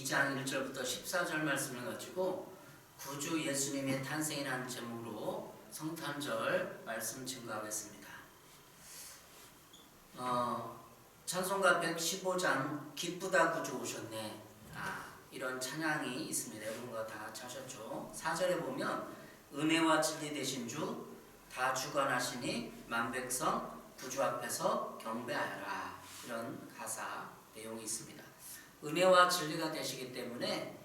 2장 1절부터 14절 말씀을 가지고 구주 예수님의 탄생이라는 제목으로 성탄절 말씀 증거하겠습니다. 찬송가 115장 기쁘다 구주 오셨네, 이런 찬양이 있습니다. 여러분과 다 찾으셨죠? 4절에 보면 은혜와 진리 되신 주 다 주관하시니 만백성 구주 앞에서 경배하여라, 이런 가사 내용이 있습니다. 은혜와 진리가 되시기 때문에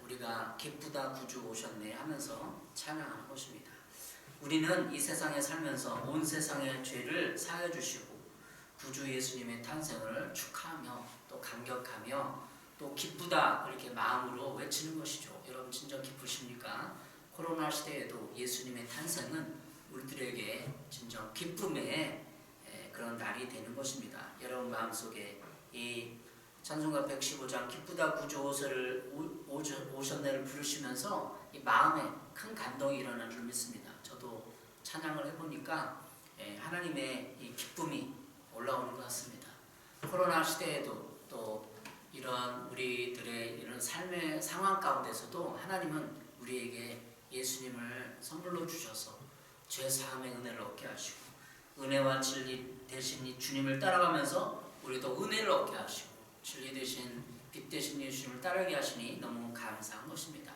우리가 기쁘다 구주 오셨네 하면서 찬양하는 것입니다. 우리는 이 세상에 살면서 온 세상의 죄를 사해 주시고 구주 예수님의 탄생을 축하하며 또 감격하며 또 기쁘다 이렇게 마음으로 외치는 것이죠. 여러분 진정 기쁘십니까? 코로나 시대에도 예수님의 탄생은 우리들에게 진정 기쁨의 그런 날이 되는 것입니다. 여러분 마음속에 이 찬송가 115장 기쁘다 구주 오셨네를 부르시면서 이 마음에 큰 감동이 일어나는 줄 믿습니다. 저도 찬양을 해보니까 하나님의 이 기쁨이 올라오는 것 같습니다. 코로나 시대에도 또 이런 우리들의 이런 삶의 상황 가운데서도 하나님은 우리에게 예수님을 선물로 주셔서 죄 사함의 은혜를 얻게 하시고 은혜와 진리 대신 이 주님을 따라가면서 우리도 은혜를 얻게 하시고 진리 대신 빛 대신 예수님을 따르게 하시니 너무 감사한 것입니다.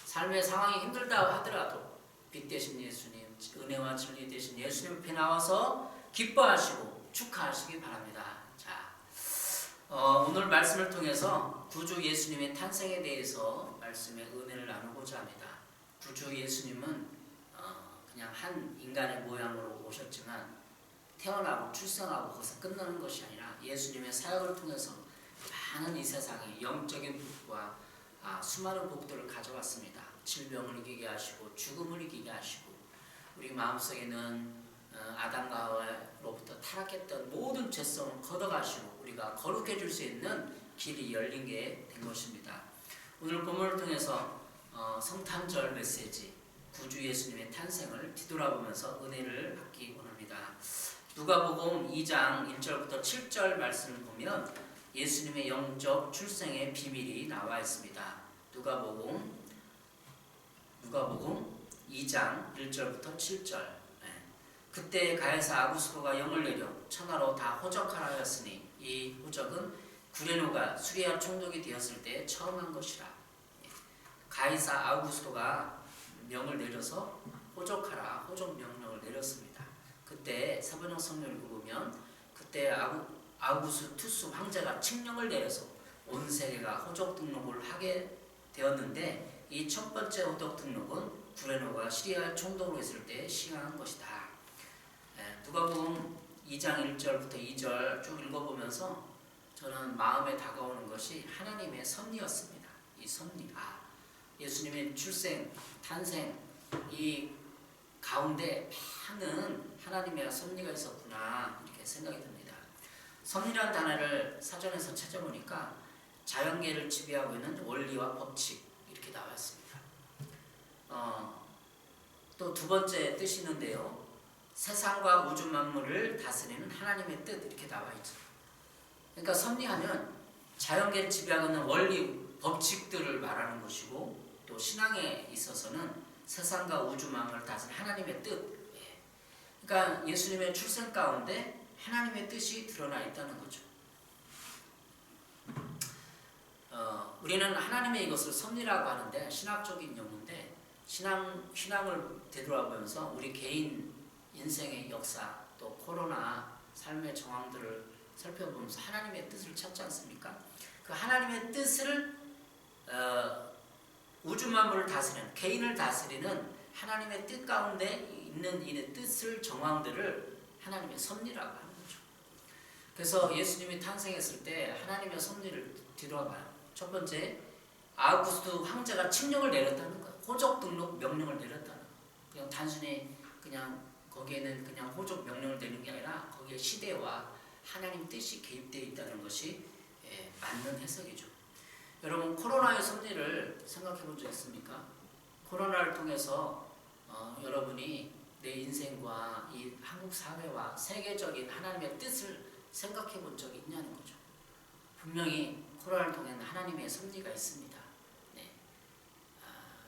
삶의 상황이 힘들다 하더라도 빛 대신 예수님, 은혜와 진리 대신 예수님 앞에 나와서 기뻐하시고 축하하시기 바랍니다. 자, 오늘 말씀을 통해서 구주 예수님의 탄생에 대해서 말씀의 은혜를 나누고자 합니다. 구주 예수님은 그냥 한 인간의 모양으로 오셨지만 태어나고 출생하고 거기서 끝나는 것이 아니라 예수님의 사역을 통해서 많은 이 세상에 영적인 복과 수많은 복들을 가져왔습니다. 질병을 이기게 하시고 죽음을 이기게 하시고 우리 마음속에는 아담과 하와로부터 타락했던 모든 죄성을 걷어가시고 우리가 거룩해질 수 있는 길이 열린 게 된 것입니다. 오늘 본문을 통해서 성탄절 메시지 구주 예수님의 탄생을 뒤돌아보면서 은혜를 받기 원합니다. 누가복음 2장 1절부터 7절 말씀을 보면 예수님의 영적 출생의 비밀이 나와 있습니다. 누가복음 2장 1절부터 7절. 그때 가야사 아구스토가 영을 내려 천하로 다 호적하라 하였으니 이 호적은 구레노가 수리아 총독이 되었을 때 처음 한 것이라. 가이사 아우구스토가 명을 내려서 호적하라, 호적 명령을 내렸습니다. 그때 사번역 성경을 보면 그때 아우구스투스 황제가 칙령을 내려서 온 세계가 호적 등록을 하게 되었는데 이 첫 번째 호적 등록은 구레노가 시리아 총독으로 있을 때 시행한 것이다. 누가복음 2장 1절부터 2절 쭉 읽어보면서 저는 마음에 다가오는 것이 하나님의 섭리였습니다. 이 섭리, 예수님의 출생, 탄생 이 가운데 많은 하나님의 섭리가 있었구나 이렇게 생각이 듭니다. 섭리라는 단어를 사전에서 찾아보니까 자연계를 지배하고 있는 원리와 법칙 이렇게 나와 있습니다. 또 두 번째 뜻이 있는데요. 세상과 우주 만물을 다스리는 하나님의 뜻 이렇게 나와 있죠. 그러니까 섭리하면 자연계를 지배하고 있는 원리, 법칙들을 말하는 것이고 또 신앙에 있어서는 세상과 우주 만물을 다스리는 하나님의 뜻. 그러니까 예수님의 출생 가운데 하나님의 뜻이 드러나 있다는 거죠. 우리는 하나님의 이것을 섭리라고 하는데 신학적인 용어인데 신앙을 되돌아보면서 우리 개인 인생의 역사 또 코로나 삶의 정황들을 살펴보면서 하나님의 뜻을 찾지 않습니까? 그 하나님의 뜻을 우주 만물을 다스리는 개인을 다스리는 하나님의 뜻 가운데 있는 이 뜻을 정황들을 하나님의 섭리라고 하는 거죠. 그래서 예수님이 탄생했을 때 하나님의 섭리를 뒤돌아봐요. 첫 번째, 아우구스투 황제가 칙령을 내렸다는 거예요. 호적 등록 명령을 내렸다는 거예요. 그냥 단순히 그냥 거기에는 그냥 호적 명령을 내는 게 아니라 거기에 시대와 하나님 뜻이 개입되어 있다는 것이 맞는 해석이죠. 여러분 코로나의 섭리를 생각해 본 적 있습니까? 코로나를 통해서 여러분이 내 인생과 이 한국 사회와 세계적인 하나님의 뜻을 생각해 본 적이 있냐는 거죠. 분명히 코로나를 통해 하나님의 섭리가 있습니다. 네.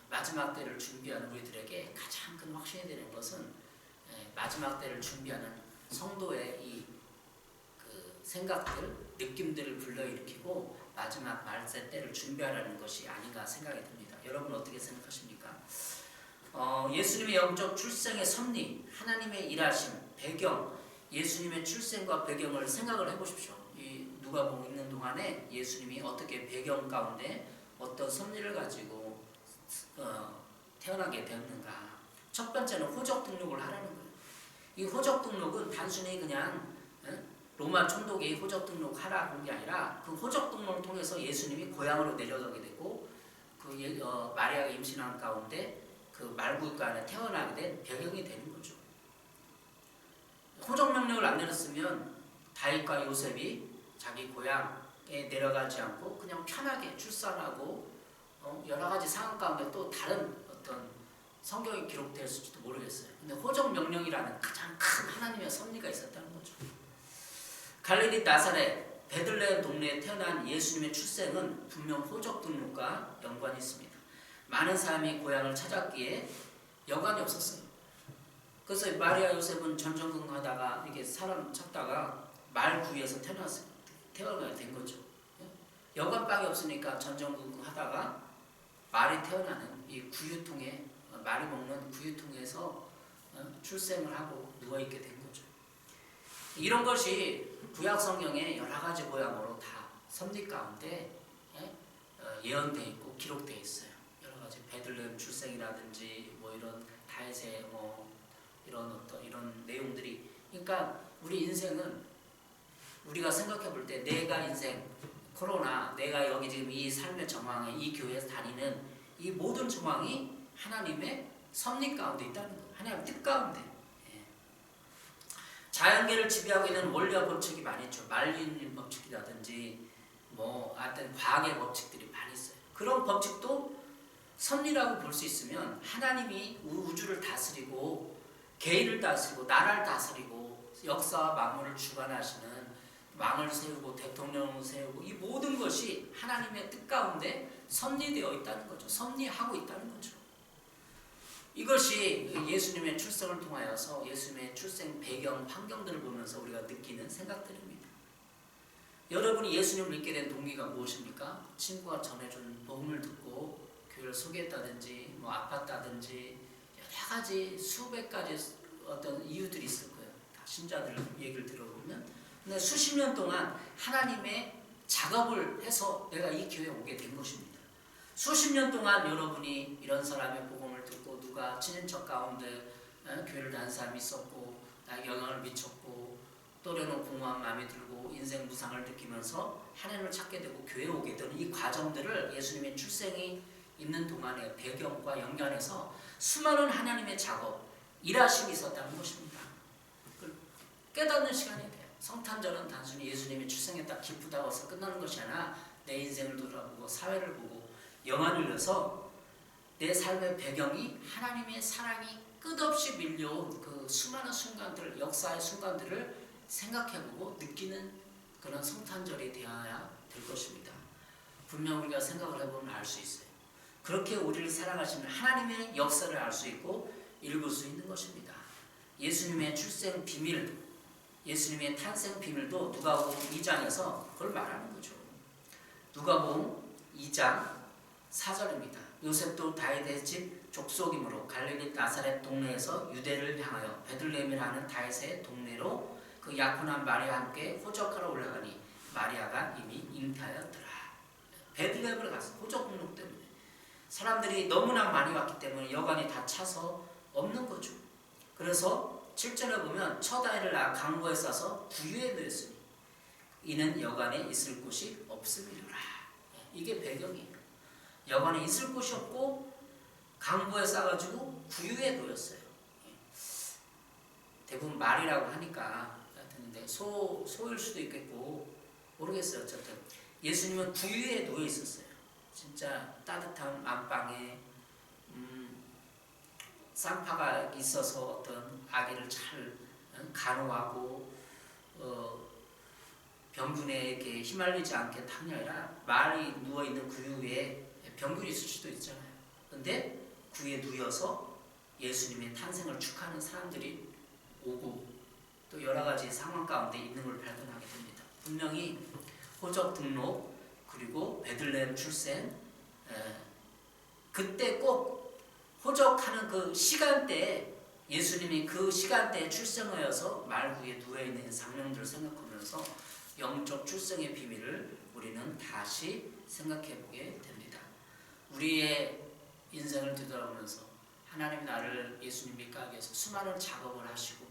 마지막 때를 준비하는 우리들에게 가장 큰 확신이 되는 것은 마지막 때를 준비하는 성도의 이 생각들, 느낌들을 불러일으키고 마지막 말세 때를 준비하라는 것이 아닌가 생각이 듭니다. 여러분 어떻게 생각하십니까? 예수님의 영적 출생의 섭리, 하나님의 일하심, 배경, 예수님의 출생과 배경을 생각을 해보십시오. 이 누가복음 읽는 동안에 예수님이 어떻게 배경 가운데 어떤 섭리를 가지고 태어나게 되었는가. 첫 번째는 호적 등록을 하라는 거예요. 이 호적 등록은 단순히 그냥 로마 총독이 호적 등록하라 그런 게 아니라 그 호적 등록을 통해서 예수님이 고향으로 내려가게 되고 마리아가 임신한 가운데 그 말구가 안에 태어나게 된 배경이 되는 거죠. 호적 명령을 안 내렸으면 다윗과 요셉이 자기 고향에 내려가지 않고 그냥 편하게 출산하고 여러 가지 상황 가운데 또 다른 어떤 성경이 기록되었을지도 모르겠어요. 근데 호적 명령이라는 가장 큰 하나님의 섭리가 있었다는 거죠. 갈릴리 나사렛 베들레헴 동네에 태어난 예수님의 출생은 분명 호적 등록과 연관이 있습니다. 많은 사람이 고향을 찾았기에 여관이 없었어요. 그래서 마리아 요셉은 전전긍긍하다가 이게 사람 찾다가 말구에서 태어나게 된 거죠. 여관방이 없으니까 전전긍긍하다가 말이 태어나는 이 구유통에 말이 먹는 구유통에서 출생을 하고 누워 있게 된 거죠. 이런 것이 구약 성경에 여러 가지 모양으로 다 섭리 가운데 예언되어 있고 기록되어 있어요. 여러 가지 베들레헴 출생이라든지 뭐 이런 다윗의 뭐 이런 내용들이. 그러니까 우리 인생은 우리가 생각해 볼 때 내가 인생 코로나 내가 여기 지금 이 삶의 정황에 이 교회에서 다니는 이 모든 정황이 하나님의 섭리 가운데 있다는 거예요. 하나님의 뜻 가운데. 자연계를 지배하고 있는 원리와 법칙이 많이 있죠. 말린 법칙이라든지 뭐 하여튼 과학의 법칙들이 많이 있어요. 그런 법칙도 섭리라고 볼 수 있으면 하나님이 우주를 다스리고 개인을 다스리고 나라를 다스리고 역사와 만물을 주관하시는 왕을 세우고 대통령을 세우고 이 모든 것이 하나님의 뜻 가운데 섭리되어 있다는 거죠. 섭리하고 있다는 거죠. 이것이 예수님의 출생을 통하여서 예수님의 출생 배경, 환경들을 보면서 우리가 느끼는 생각들입니다. 여러분이 예수님을 믿게 된 동기가 무엇입니까? 친구가 전해준 복음을 듣고 교회를 소개했다든지 뭐 아팠다든지 여러 가지 수백 가지 어떤 이유들이 있을 거예요. 다 신자들 얘기를 들어보면. 근데 수십 년 동안 하나님의 작업을 해서 내가 이 교회에 오게 된 것입니다. 수십 년 동안 여러분이 이런 사람의 복음을 듣고 누가 친인척 가운데 교회를 다니는 사람이 있었고 나에게 영향을 미쳤고 또래는 공허한 마음이 들고 인생 무상을 느끼면서 하나님을 찾게 되고 교회에 오게 되는 이 과정들을 예수님의 출생이 있는 동안의 배경과 연결해서 수많은 하나님의 작업, 일하심이 있었다는 것입니다. 깨닫는 시간이 돼요. 성탄절은 단순히 예수님이 출생했다 기쁘다고 해서 끝나는 것이 아니라 내 인생을 돌아보고 사회를 보고 영안을 내서 내 삶의 배경이 하나님의 사랑이 끝없이 밀려온 그 수많은 순간들, 역사의 순간들을 생각해보고 느끼는 그런 성탄절이 되어야 될 것입니다. 분명 우리가 생각을 해보면 알 수 있어요. 그렇게 우리를 사랑하시는 하나님의 역사를 알 수 있고 읽을 수 있는 것입니다. 예수님의 출생 비밀, 예수님의 탄생 비밀도 누가복음 2장에서 그걸 말하는 거죠. 누가복음 2장 4절입니다. 요셉도 다윗의 집 족속이므로 갈릴리 나사렛 동네에서 유대를 향하여 베들레헴이라는 다윗의 동네로 그 약혼한 마리아와 함께 호적하러 올라가니 마리아가 이미 잉태하였더라. 베들레헴을 가서 호적 등록 때문에 사람들이 너무나 많이 왔기 때문에 여관이 다 차서 없는 거죠. 그래서 7절에 보면 첫 아이를 낳아 강보에 싸서 구유에 넣었으니 이는 여관에 있을 곳이 없음이로라. 이게 배경이에요. 여관에 있을 곳이 없고 강보에 싸가지고 구유에 놓였어요. 대부분 말이라고 하니까 근데 소일 수도 있겠고 모르겠어요. 어쨌든 예수님은 구유에 놓여 있었어요. 진짜 따뜻한 안방에 쌍파가 있어서 어떤 아기를 잘 간호하고 병균에게 휘말리지 않게 탕이 아니라 말이 누워있는 그 위에 병균이 있을 수도 있잖아요. 근데 그 위에 누워서 예수님의 탄생을 축하하는 사람들이 오고 또 여러 가지 상황 가운데 있는 걸 발견하게 됩니다. 분명히 호적 등록 그리고 베들레헴 출생 그때 꼭 호적하는 그 시간대에 예수님이 그 시간대에 출생하여서 말 위에 누워있는 장면들을 생각하면서 영적 출생의 비밀을 우리는 다시 생각해 보게 됩니다. 우리의 인생을 되돌아보면서 하나님 나를 예수님 믿게 하기 위해서 수많은 작업을 하시고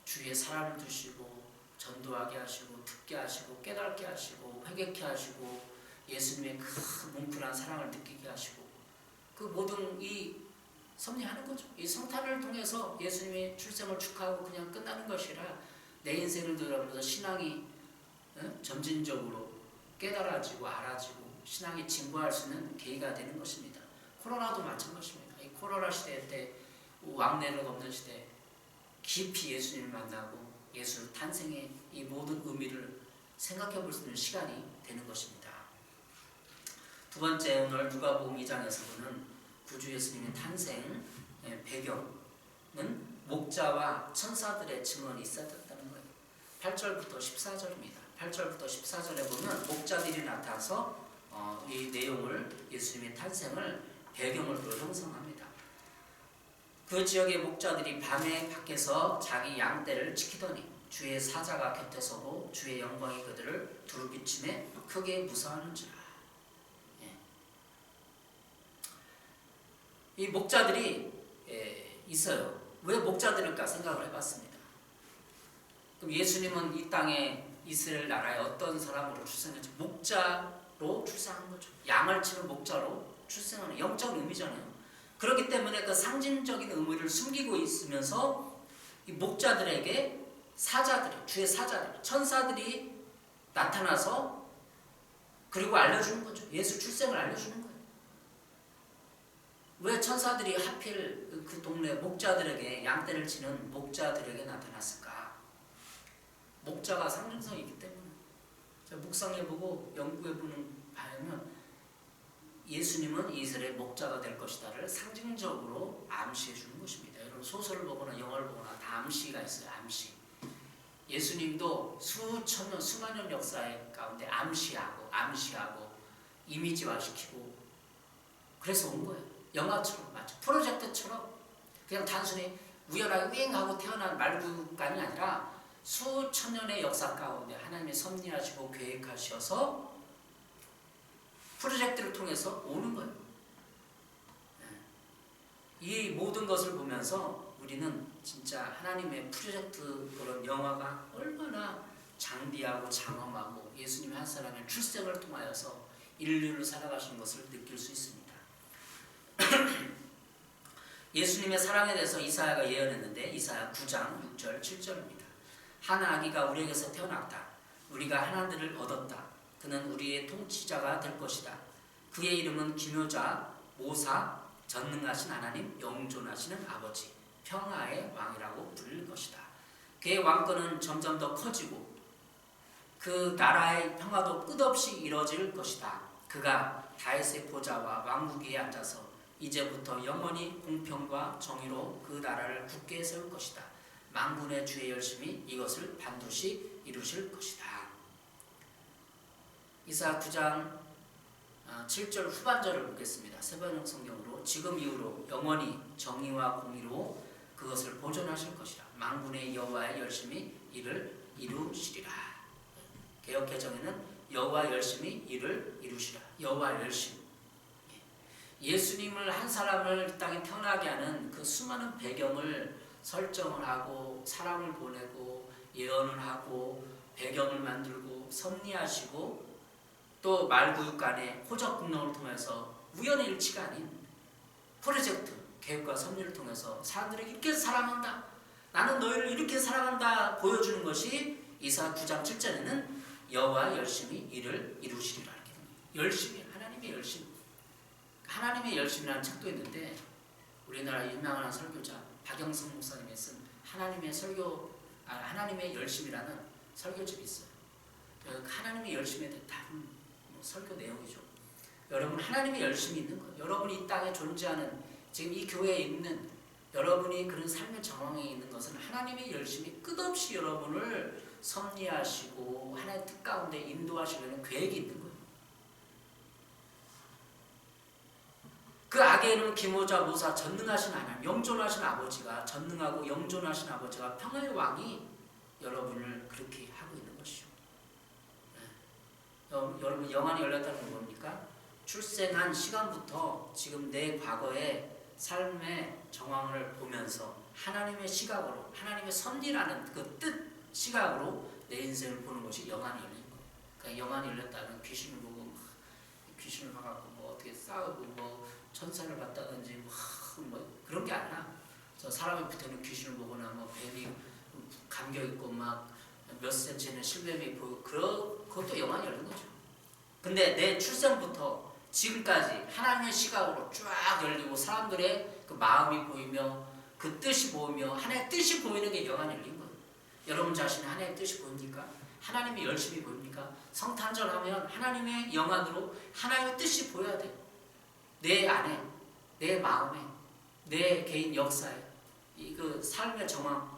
주위에 사람을 두시고 전도하게 하시고 듣게 하시고 깨닫게 하시고 회개케 하시고 예수님의 큰 뭉클한 사랑을 느끼게 하시고 그 모든 이 섭리하는 거죠. 이 성탄을 통해서 예수님의 출생을 축하하고 그냥 끝나는 것이라 내 인생을 돌아보면서 신앙이 점진적으로 깨달아지고 알아지고 신앙이 진보할 수 있는 계기가 되는 것입니다. 코로나도 마찬가지입니다. 이 코로나 시대 때 왕래를 없는 시대 깊이 예수님을 만나고 예수 탄생의 이 모든 의미를 생각해 볼 수 있는 시간이 되는 것입니다. 두 번째, 오늘 누가복음 2장에서 보는 구주 예수님의 탄생 배경은 목자와 천사들의 증언이 있었다는 거예요. 8절부터 14절입니다. 8절부터 14절에 보면 목자들이 나타나서 이 내용을 예수님의 탄생을 배경으로 형성합니다. 그 지역의 목자들이 밤에 밖에서 자기 양떼를 지키더니 주의 사자가 곁에 서고 주의 영광이 그들을 두루비침에 크게 무서워하는지라. 이 목자들이 있어요. 왜 목자들일까 생각을 해봤습니다. 그럼 예수님은 이 땅에 이스라엘 나라에 어떤 사람으로 출생했죠? 목자로 출생한 거죠. 양을 치는 목자로 출생하는 영적 의미잖아요. 그렇기 때문에 그 상징적인 의미를 숨기고 있으면서 이 목자들에게 사자들이, 주의 사자들, 천사들이 나타나서 그리고 알려주는 거죠. 예수 출생을 알려주는 거예요. 왜 천사들이 하필 그 동네 목자들에게 양떼를 치는 목자들에게 나타났을까? 목자가 상징성이기 때문에 묵상해보고 연구해보는 바에는 예수님은 이스라엘 목자가 될 것이다를 상징적으로 암시해 주는 것입니다. 여러분 소설을 보거나 영화를 보거나 다 암시가 있어요. 암시. 예수님도 수천 년, 수만 년 역사의 가운데 암시하고 이미지화시키고 그래서 온 거예요. 영화처럼 마치 프로젝트처럼 그냥 단순히 우연하게 윙하고 태어난 말구간이 아니라 수천 년의 역사 가운데 하나님의 섭리하시고 계획하셔서 프로젝트를 통해서 오는 거예요. 이 모든 것을 보면서 우리는 진짜 하나님의 프로젝트 그런 영화가 얼마나 장비하고 장엄하고 예수님의 한 사람의 출생을 통하여서 인류를 살아가신 것을 느낄 수 있습니다. 예수님의 사랑에 대해서 이사야가 예언했는데 이사야 9장 6절 7절입니다. 한 아기가 우리에게서 태어났다. 우리가 한 아들을 얻었다. 그는 우리의 통치자가 될 것이다. 그의 이름은 기묘자, 모사, 전능하신 하나님, 영존하시는 아버지, 평화의 왕이라고 불릴 것이다. 그의 왕권은 점점 더 커지고 그 나라의 평화도 끝없이 이루어질 것이다. 그가 다윗의 보좌와 왕국 위에 앉아서 이제부터 영원히 공평과 정의로 그 나라를 굳게 세울 것이다. 만군의 주의 열심히 이것을 반드시 이루실 것이다. 이사야 9장 7절 후반절을 보겠습니다. 세번역 성경으로 지금 이후로 영원히 정의와 공의로 그것을 보존하실 것이라. 만군의 여호와의 열심히 이를 이루시리라. 개역개정에는 여호와 열심히 이를 이루시라. 여호와 열심. 예수님을 한 사람을 이 땅에 태어나게 하는 그 수많은 배경을 설정을 하고 사람을 보내고 예언을 하고 배경을 만들고 섭리하시고 또 말구육간의 호적 등록을 통해서 우연의 일치가 아닌 프로젝트 계획과 섭리를 통해서 사람들에게 이렇게 사랑한다, 나는 너희를 이렇게 사랑한다 보여주는 것이 이사야 9장 7절에는 여호와 열심히 이를 이루시리라. 열심히, 하나님의 열심. 하나님의 열심이라는 책도 있는데 우리나라 유명한 설교자 박영성 목사님이 쓴 하나님의 열심이라는 설교집이 있어요. 하나님이 열심히 해도 다른 설교 내용이죠. 여러분 하나님이 열심히 있는 거예요. 여러분이 이 땅에 존재하는 지금 이 교회에 있는 여러분이 그런 삶의 정황에 있는 것은 하나님이 열심히 끝없이 여러분을 섭리하시고 하나님의 뜻 가운데 인도하시려는 계획이 있는 거예요. 그 악의 이름 기모자 모사 전능하신 하나님, 영존하신 아버지가, 전능하고 영존하신 아버지가 평화의 왕이 여러분을 그렇게 하고 있는 것이죠. 여러분 영안이 열렸다는 건 뭡니까? 출생한 시간부터 지금 내 과거의 삶의 정황을 보면서 하나님의 시각으로, 하나님의 섭리라는 그 뜻 시각으로 내 인생을 보는 것이 영안이 열린 거예요. 그러니까 영안이 열렸다는 귀신을 보고 귀신을 봐갖고 뭐 어떻게 싸우고 뭐 천사를 봤다든지 뭐 그런 게 아니라 저 사람이 붙어있는 귀신을 보거나 뭐 뱀이 감겨 있고 막 몇 센치는 실뱀이 보이고 그것도 영안이 열린 거죠. 근데 내 출생부터 지금까지 하나님의 시각으로 쫙 열리고 사람들의 그 마음이 보이며 그 뜻이 보이며 하나님의 뜻이 보이는 게 영안이 열린 거예요. 여러분 자신이 하나님의 뜻이 보입니까? 하나님이 열심히 보입니까? 성탄절하면 하나님의 영안으로 하나님의 뜻이 보여야 돼요. 내 안에, 내 마음에, 내 개인 역사에 이 그 삶의 정황,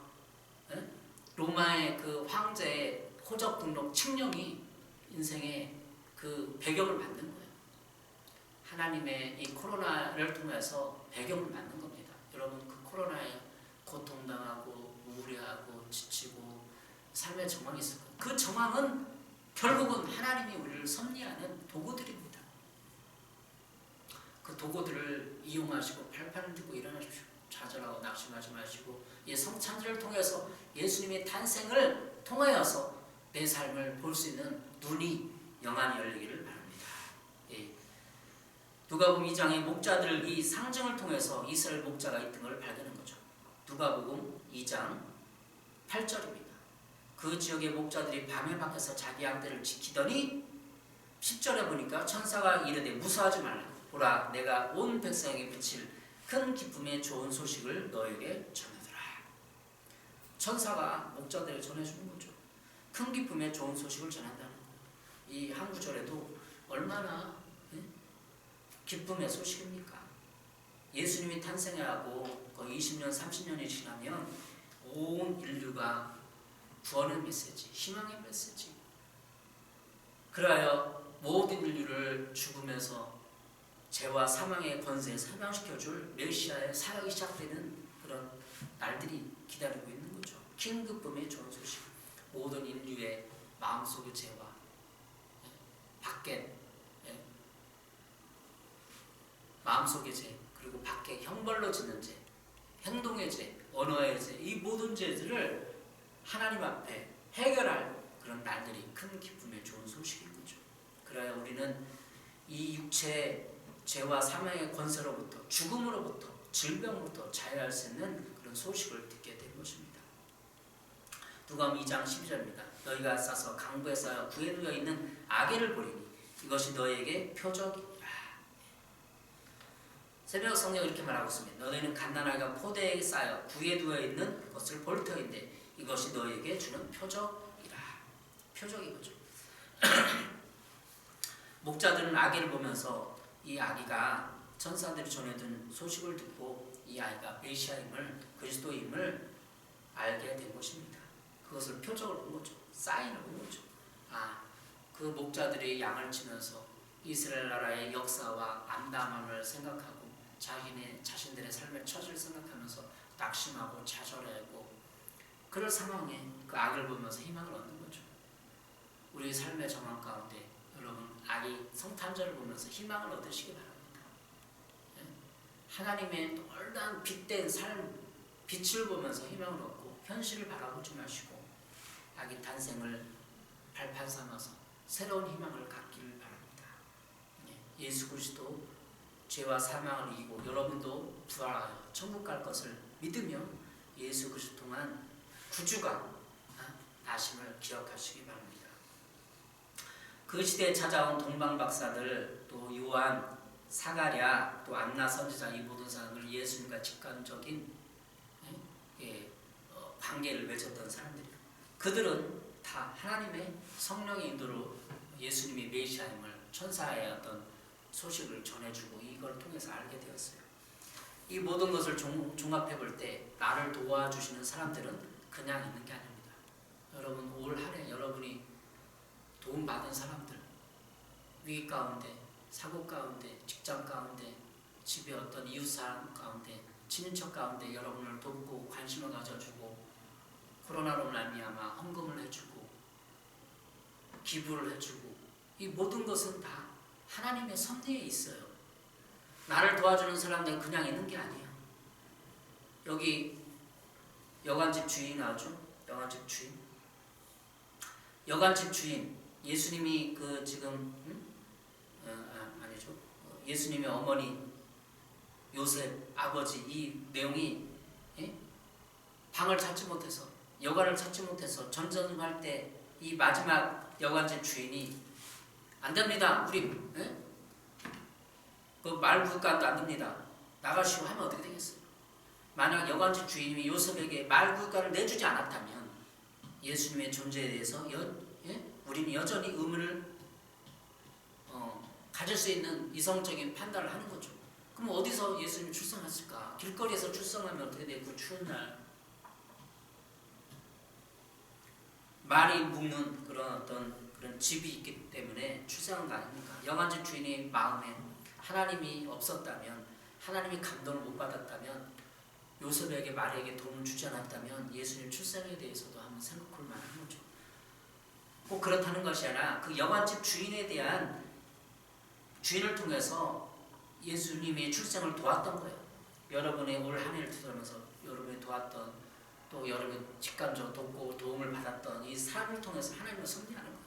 로마의 그 황제의 호적 등록 칙령이 인생의 그 배경을 만든 거예요. 하나님의 이 코로나를 통해서 배경을 만든 겁니다. 여러분 그 코로나에 고통당하고 우울해하고 지치고 삶의 정황이 있을 거예요. 그 정황은 결국은 하나님이 우리를 섭리하는 도구들입니다. 그 도구들을 이용하시고 팔팔을 들고 일어나십시오. 좌절하고 낙심하지 마시고 이 성찬절을 통해서 예수님의 탄생을 통하여서 내 삶을 볼 수 있는 눈이 영안이 열리기를 바랍니다. 예. 누가복음 2장의 목자들 이 상징을 통해서 이스라엘 목자가 있던 걸 발견한 거죠. 누가복음 2장 8절입니다. 그 지역의 목자들이 밤에 밖에서 자기 양떼를 지키더니 10절에 보니까 천사가 이르되 무서워하지 말라. 보라 내가 온 백성에게 비칠 큰 기쁨의 좋은 소식을 너에게 전하더라. 천사가 목자들에게 전해주는 거죠. 큰 기쁨의 좋은 소식을 전한다는 거예요. 이 한 구절에도 얼마나 기쁨의 소식입니까? 예수님이 탄생하고 거의 20년, 30년이 지나면 온 인류가 구원의 메시지, 희망의 메시지, 그리하여 모든 인류를 죽음에서 죄와 사망의 권세에 사망시켜줄 메시아의 사역이 시작되는 그런 날들이 기다리고 있는 거죠. 큰 기쁨의 좋은 소식. 모든 인류의 마음속의 죄와 밖에 마음속의 죄, 그리고 밖에 형벌로 짓는 죄, 행동의 죄, 언어의 죄, 이 모든 죄들을 하나님 앞에 해결할 그런 날들이 큰 기쁨의 좋은 소식인 거죠. 그래야 우리는 이 육체의 죄와 사망의 권세로부터, 죽음으로부터, 질병으로부터 자유할 수 있는 그런 소식을 듣게 된 것입니다. 누가복음 2장 12절입니다. 너희가 싸서 강부에 쌓여 구에 누워 있는 아기를 보리니 이것이 너희에게 표적이라. 새벽 성경은 이렇게 말하고 있습니다. 너희는 갓난아이가 포대에 쌓여 구에 누워 있는 것을 볼 터인데 이것이 너희에게 주는 표적이라. 표적인 거죠. 목자들은 아기를 보면서 이 아기가 천사들이 전해준 소식을 듣고 이 아이가 메시아임을, 그리스도임을 알게 된 것입니다. 그것을 표적을 본 거죠. 사인을 본 거죠. 그 목자들이 양을 치면서 이스라엘 나라의 역사와 암담함을 생각하고 자신들의 삶의 처지를 생각하면서 낙심하고 좌절하고 그럴 상황에 그 악을 보면서 희망을 얻는 거죠. 우리의 삶의 정황 가운데 여러분 아기 성탄절을 보면서 희망을 얻으시기 바랍니다. 하나님의 놀라운 빛된 삶, 빛을 보면서 희망을 얻고 현실을 바라보지 마시고 아기 탄생을 발판 삼아서 새로운 희망을 갖기를 바랍니다. 예수 그리스도 죄와 사망을 이기고 여러분도 부활하여 천국 갈 것을 믿으며 예수 그리스도 통한 구주가 나심을 기억하시기 바랍니다. 그 시대에 찾아온 동방 박사들, 또 요한, 사가랴, 또 안나 선지자 이 모든 사람들 예수님과 직관적인 관계를 맺었던 사람들이에요. 그들은 다 하나님의 성령의 인도로 예수님이 메시아임을 천사의 어떤 소식을 전해주고 이걸 통해서 알게 되었어요. 이 모든 것을 종합해 볼 때 나를 도와주시는 사람들은 그냥 있는 게 아닙니다. 여러분 올 한 해 여러분이 도움받은 사람들, 위기 가운데, 사고 가운데, 직장 가운데, 집에 어떤 이웃사람 가운데, 친인척 가운데 여러분을 돕고 관심을 가져주고 코로나로 말미암아 헌금을 해주고 기부를 해주고 이 모든 것은 다 하나님의 섭리에 있어요. 나를 도와주는 사람들은 그냥 있는 게 아니에요. 여기 여관집 주인 나오죠? 여관집 주인. 여관집 주인. 예수님이 그 지금 아니죠. 예수님의 어머니 요셉 아버지 이 내용이 방을 찾지 못해서 여관을 찾지 못해서 전전할 때 이 마지막 여관집 주인이 안 됩니다. 우리 그 말구간도 안 됩니다. 나가시오 하면 어떻게 되겠어요? 만약 여관집 주인이 요셉에게 말구간을 내주지 않았다면 예수님의 존재에 대해서 우리는 여전히 의문을 가질 수 있는 이성적인 판단을 하는 거죠. 그럼 어디서 예수님이 출생했을까? 길거리에서 출생하면 어떻게 돼요? 그 추운 날 말이 묵는 그런 어떤 그런 집이 있기 때문에 출생한 거 아닙니까? 여관집 주인의 마음에 하나님이 없었다면, 하나님이 감동을 못 받았다면, 요셉에게 마리아에게 돈을 주지 않았다면 예수님 출생에 대해서도 한번 생각할 만한 거죠. 꼭 그렇다는 것이 아니라 그 여관집 주인에 대한 주인을 통해서 예수님의 출생을 도왔던 거예요. 여러분의 올 한 해를 뒤돌아보면서 여러분이 도왔던 또 여러분 직감적으로 돕고 도움을 받았던 이 사람을 통해서 하나님을 섭리하는 거예요.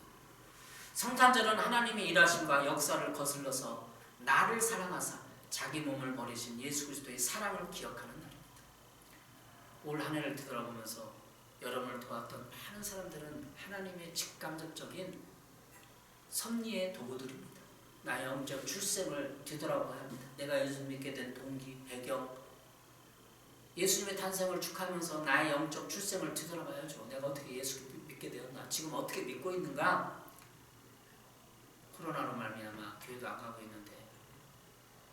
성탄절은 하나님의 일하심과 역사를 거슬러서 나를 사랑하사 자기 몸을 버리신 예수 그리스도의 사랑을 기억하는 날입니다. 올 한 해를 뒤돌아보면서 여러분을 도왔던 많은 사람들은 하나님의 직감적인 섭리의 도구들입니다. 나의 영적 출생을 뒤돌아봐야 합니다. 내가 예수 믿게 된 동기, 배경, 예수님의 탄생을 축하하면서 나의 영적 출생을 뒤돌아봐야죠. 내가 어떻게 예수 믿게 되었나? 지금 어떻게 믿고 있는가? 코로나로 말미암아 교회도 안 가고 있는데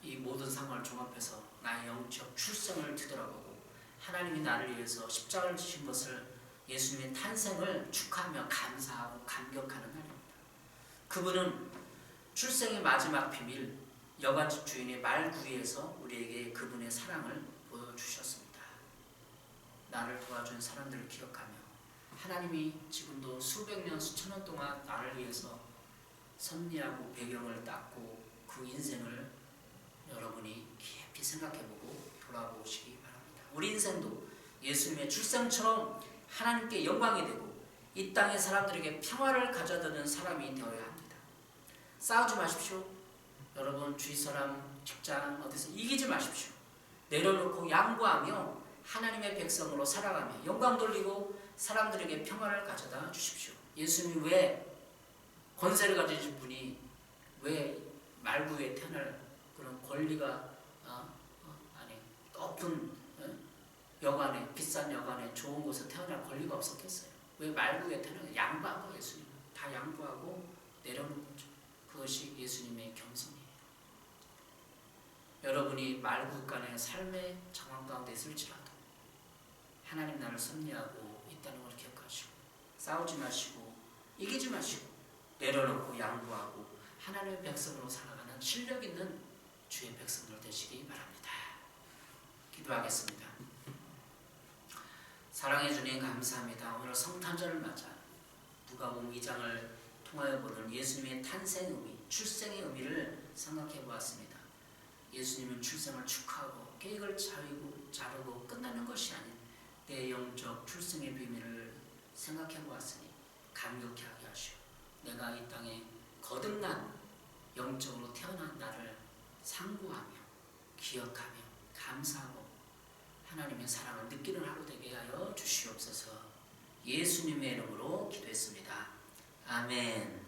이 모든 상황을 종합해서 나의 영적 출생을 뒤돌아보고 하나님이 나를 위해서 십자가를 지신 것을 예수님의 탄생을 축하하며 감사하고 감격하는 날입니다. 그분은 출생의 마지막 비밀 여관집 주인의 말구이에서 우리에게 그분의 사랑을 보여주셨습니다. 나를 도와준 사람들을 기억하며 하나님이 지금도 수백 년 수천 년 동안 나를 위해서 섭리하고 배경을 닦고 그 인생을 여러분이 깊이 생각해보고 돌아보시기 바랍니다. 우리 인생도 예수님의 출생처럼 하나님께 영광이 되고 이 땅의 사람들에게 평화를 가져다주는 사람이 되어야 합니다. 싸우지 마십시오. 여러분 주위 사람, 직장 어디서 이기지 마십시오. 내려놓고 양보하며 하나님의 백성으로 살아가며 영광 돌리고 사람들에게 평화를 가져다 주십시오. 예수님이 왜 권세를 가지신 분이 왜 말구에 태어날 그런 권리가 높은 여관에 비싼 여관에 좋은 곳에 태어날 권리가 없었겠어요? 왜 말구에 태어나 양보한 거예요? 예수님 다 양보하고 내려놓은 거죠. 그것이 예수님의 겸손이에요. 여러분이 말구간의 삶의 정황 가운데 있을지라도 하나님 나를 섭리하고 있다는 걸 기억하시고 싸우지 마시고 이기지 마시고 내려놓고 양보하고 하나님의 백성으로 살아가는 실력 있는 주의 백성들 되시기 바랍니다. 기도하겠습니다. 사랑해 주님 감사합니다. 오늘 성탄절을 맞아 누가복음 2장을 통하여 보는 예수님의 탄생 의미, 출생의 의미를 생각해 보았습니다. 예수님은 출생을 축하하고 계획을 자르고 끝나는 것이 아닌 내 영적 출생의 비밀을 생각해 보았으니 감격해 하게 하시오. 내가 이 땅에 거듭난 영적으로 태어난 나를 상고하며 기억하며 감사하고 하나님의 사랑을 느끼는 하루 되게 하여 주시옵소서. 예수님의 이름으로 기도했습니다. 아멘.